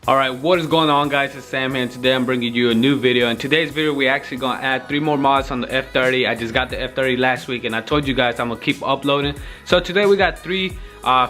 Alright, what is going on, guys? It's Sam here, and today I'm bringing you a new video. In today's video, we're actually gonna add 3 more mods on the F30. I just got the F30 last week and I told you guys I'm gonna keep uploading. So today we got 3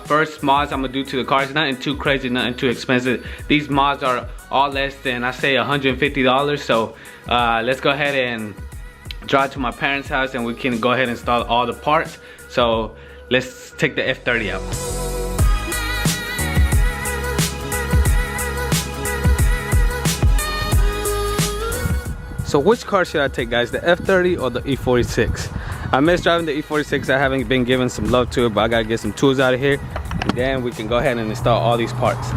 first mods I'm gonna do to the cars. Nothing too crazy, nothing too expensive. These mods are all less than, I say, $150. So let's go ahead and drive to my parents' house and we can go ahead and install all the parts. So let's take the F30 out. So which car should I take, guys? The F30 or the E46? I miss driving the E46. I haven't been giving some love to it, but I gotta get some tools out of here. And then we can go ahead and install all these parts.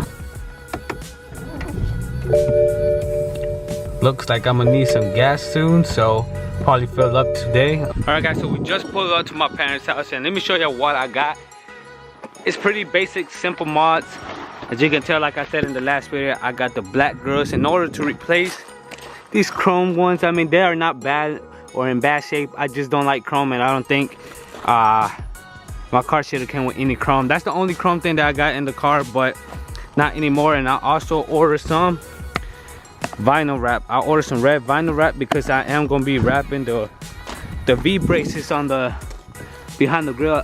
Looks like I'm gonna need some gas soon, so probably fill up today. Alright guys, so we just pulled up to my parents' house and let me show you what I got. It's pretty basic, simple mods. As you can tell, like I said in the last video, I got the black grills in order to replace these chrome ones. I mean, they are not bad or in bad shape. I just don't like chrome, and I don't think my car should have came with any chrome. That's the only chrome thing that I got in the car, but not anymore. And I also ordered some vinyl wrap. I ordered some red vinyl wrap because I am gonna be wrapping the V braces on the behind the grill.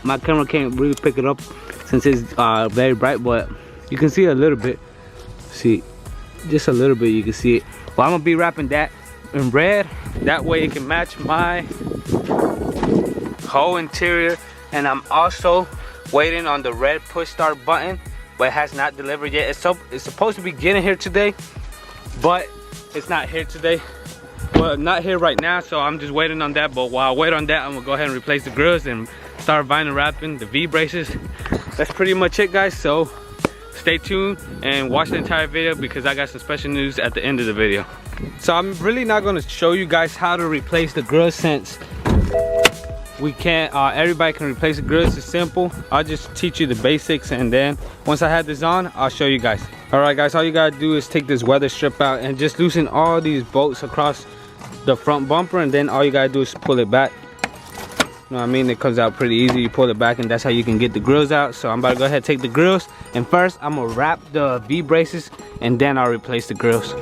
My camera can't really pick it up since it's very bright, but you can see a little bit. See, just a little bit, you can see it. Well, I'm gonna be wrapping that in red. That way it can match my whole interior. And I'm also waiting on the red push start button, but it has not delivered yet. It's supposed to be getting here today, but it's not here today. Well, not here right now, so I'm just waiting on that. But while I wait on that, I'm gonna go ahead and replace the grills and start vinyl wrapping the V braces. That's pretty much it, guys. So stay tuned and watch the entire video because I got some special news at the end of the video. So I'm really not going to show you guys how to replace the grills since we can't, everybody can replace the grills. It's simple. I'll just teach you the basics, and then once I have this on, I'll show you guys. Alright guys, all you gotta do is take this weather strip out and just loosen all these bolts across the front bumper, and then all you gotta do is pull it back. You know what I mean? It comes out pretty easy. You pull it back and that's how you can get the grills out. So I'm about to go ahead and take the grills, and first I'm gonna wrap the V braces and then I'll replace the grills.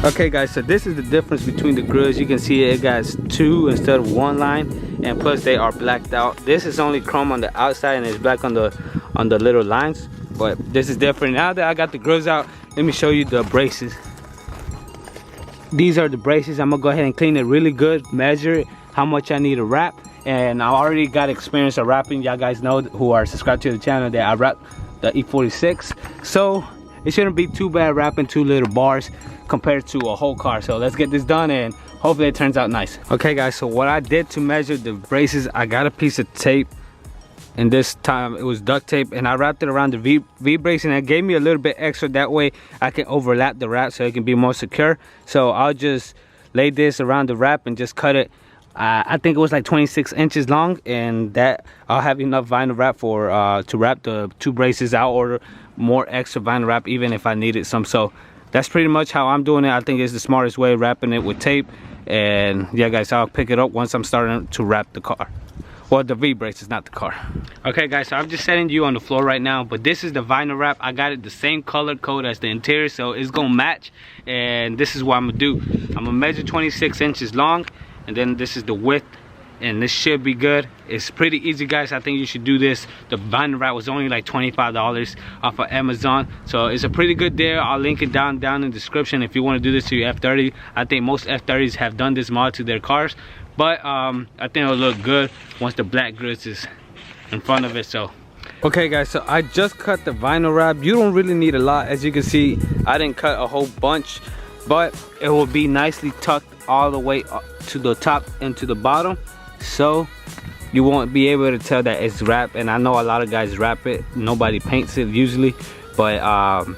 Okay guys, so this is the difference between the grills. You can see it got 2 instead of 1 line, and plus they are blacked out. This is only chrome on the outside and it's black on the little lines, but this is different. Now that I got the grills out, let me show you the braces. These are the braces. I'm gonna go ahead and clean it really good, measure it, how much I need to wrap, and I already got experience of wrapping. Y'all guys know who are subscribed to the channel that I wrap the E46, so it shouldn't be too bad wrapping 2 little bars compared to a whole car. So let's get this done and hopefully it turns out nice. Okay guys, so what I did to measure the braces, I got a piece of tape, and this time it was duct tape, and I wrapped it around the V brace, and it gave me a little bit extra. That way I can overlap the wrap so it can be more secure. So I'll just lay this around the wrap and just cut it. I think it was like 26 inches long, and that I'll have enough vinyl wrap for to wrap the 2 braces. I'll order more extra vinyl wrap even if I needed some. So that's pretty much how I'm doing it. I think it's the smartest way, wrapping it with tape. And yeah guys, I'll pick it up once I'm starting to wrap the car. Well, the V braces, not the car. Okay guys, so I'm just setting you on the floor right now, but this is the vinyl wrap. I got it the same color code as the interior, so it's gonna match. And this is what I'm gonna do. I'm gonna measure 26 inches long, and then this is the width, and this should be good. It's pretty easy guys. I think you should do this. The vinyl wrap was only like $25 off of Amazon, so it's a pretty good deal. I'll link it down in the description if you want to do this to your F30. I think most F30s have done this mod to their cars, but I think it'll look good once the black grills is in front of it. So okay guys, so I just cut the vinyl wrap. You don't really need a lot. As you can see, I didn't cut a whole bunch, but it will be nicely tucked all the way up to the top and to the bottom, so you won't be able to tell that it's wrapped. And I know a lot of guys wrap it, nobody paints it usually, but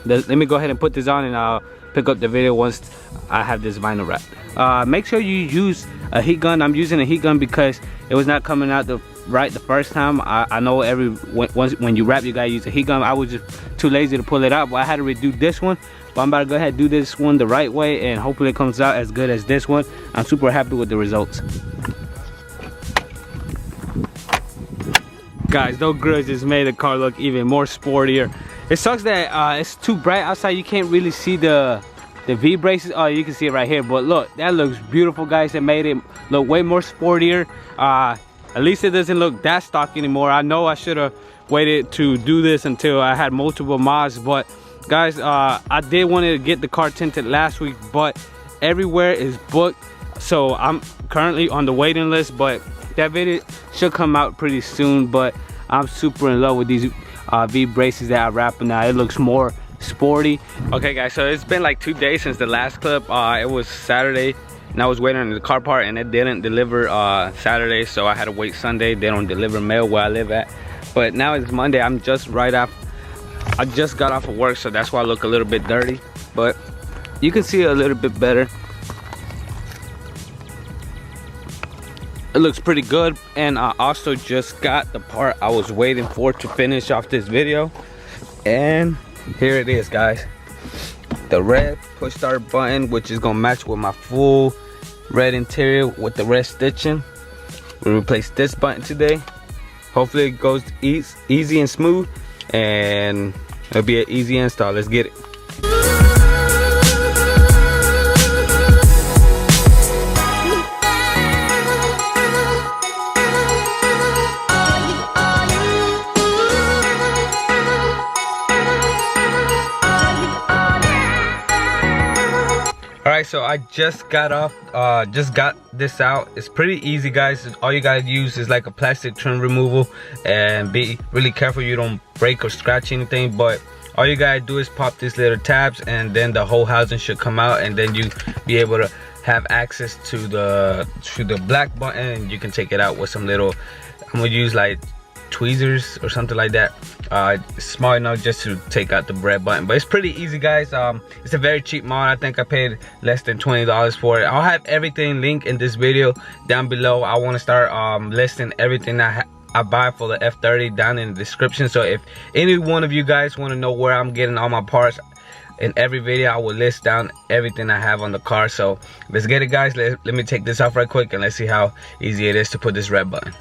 let me go ahead and put this on, and I'll pick up the video once I have this vinyl wrap. Make sure you use a heat gun. I'm using a heat gun because it was not coming out right the first time. I know when you wrap, you gotta use a heat gun. I was just too lazy to pull it out, but I had to redo this one but I'm about to go ahead and do this one the right way, and hopefully it comes out as good as this one. I'm super happy with the results. Guys, those grills just made the car look even more sportier. It sucks that it's too bright outside. You can't really see the V braces. Oh, you can see it right here, but look, that looks beautiful, guys. It made it look way more sportier. At least it doesn't look that stock anymore. I know I should have waited to do this until I had multiple mods, but guys, I did want to get the car tinted last week, but everywhere is booked, so I'm currently on the waiting list. But that video should come out pretty soon. But I'm super in love with these V braces that I wrap now. It looks more sporty. Okay guys, so it's been like 2 days since the last clip. It was Saturday and I was waiting on the car part, and it didn't deliver Saturday, so I had to wait Sunday. They don't deliver mail where I live at. But now it's Monday. I just got off of work, so that's why I look a little bit dirty, but you can see it a little bit better. It looks pretty good. And I also just got the part I was waiting for to finish off this video, and here it is, guys. The red push start button, which is gonna match with my full red interior with the red stitching. We replaced this button today. Hopefully it goes easy and smooth, and it'll be an easy install. Let's get it. Alright, so I just got this out. It's pretty easy, guys. All you gotta use is like a plastic trim removal, and be really careful you don't break or scratch anything. But all you gotta do is pop these little tabs, and then the whole housing should come out, and then you be able to have access to the black button, and you can take it out with some little, I'm gonna use like tweezers or something like that. Small enough just to take out the red button. But it's pretty easy, guys. It's a very cheap mod. I think I paid less than $20 for it. I'll have everything linked in this video down below. I want to start listing everything I buy for the F30 down in the description. So if any one of you guys want to know where I'm getting all my parts, in every video I will list down everything I have on the car. So let's get it, guys. Let me take this off right quick, and let's see how easy it is to put this red button.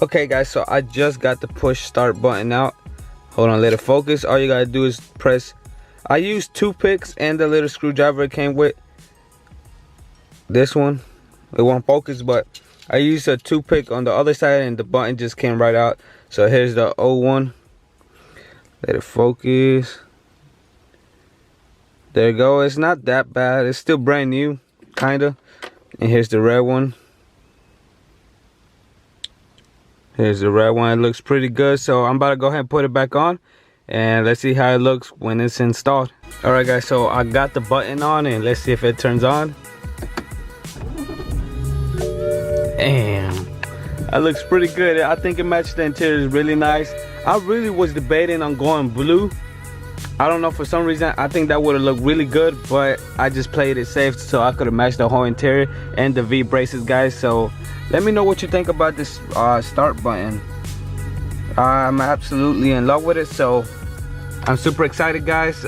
Okay guys, so I just got the push start button out. Hold on, let it focus. All you gotta do is press. I used toothpicks and the little screwdriver it came with. This one, it won't focus, but I used a toothpick on the other side, and the button just came right out. So here's the old one. Let it focus. There you go. It's not that bad. It's still brand new, kinda. And here's the red one. Here's the red one. It looks pretty good. So I'm about to go ahead and put it back on, and let's see how it looks when it's installed. All right guys, so I got the button on, and let's see if it turns on. Damn, that looks pretty good. I think it matched the interior really nice. I really was debating on going blue. I don't know, for some reason I think that would have looked really good, but I just played it safe so I could have matched the whole interior and the V braces, guys. So let me know what you think about this start button. I'm absolutely in love with it, so I'm super excited, guys.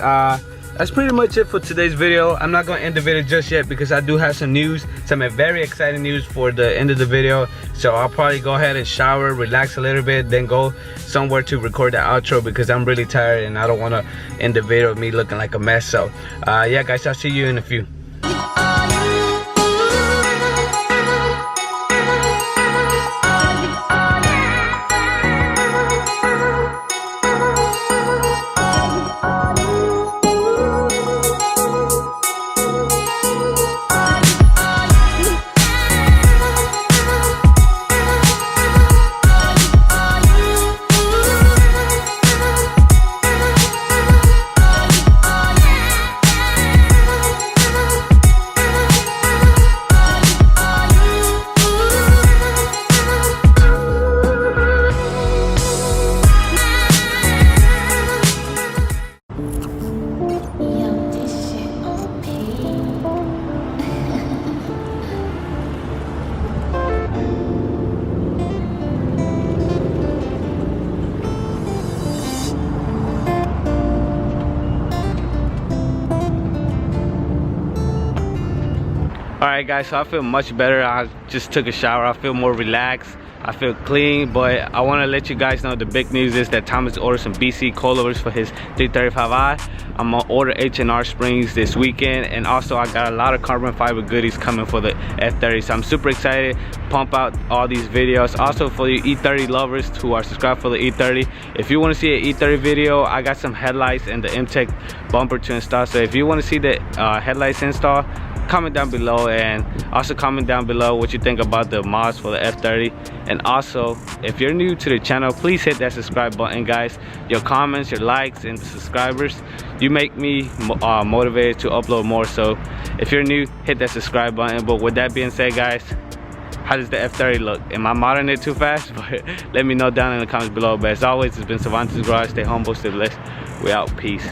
That's pretty much it for today's video. I'm not gonna end the video just yet because I do have some news, some very exciting news for the end of the video. So I'll probably go ahead and shower, relax a little bit, then go somewhere to record the outro because I'm really tired and I don't want to end the video with me looking like a mess. So yeah guys, I'll see you in a few. Alright guys, so I feel much better. I just took a shower. I feel more relaxed. I feel clean, but I want to let you guys know the big news is that Thomas ordered some BC coilovers for his 335i. I'm gonna order H&R springs this weekend, and also I got a lot of carbon fiber goodies coming for the F30, so I'm super excited. Pump out all these videos. Also for you E30 lovers who are subscribed for the E30, if you want to see an E30 video, I got some headlights and the MTech bumper to install. So if you want to see the headlights install, comment down below, and also comment down below what you think about the mods for the F30. And also, if you're new to the channel, please hit that subscribe button, guys. Your comments, your likes, and subscribers, you make me motivated to upload more. So if you're new, hit that subscribe button. But with that being said, guys, how does the F30 look? Am I modding it too fast? But let me know down in the comments below. But as always, it's been Cervantes Garage. Stay humble, stay blessed. We out. Peace.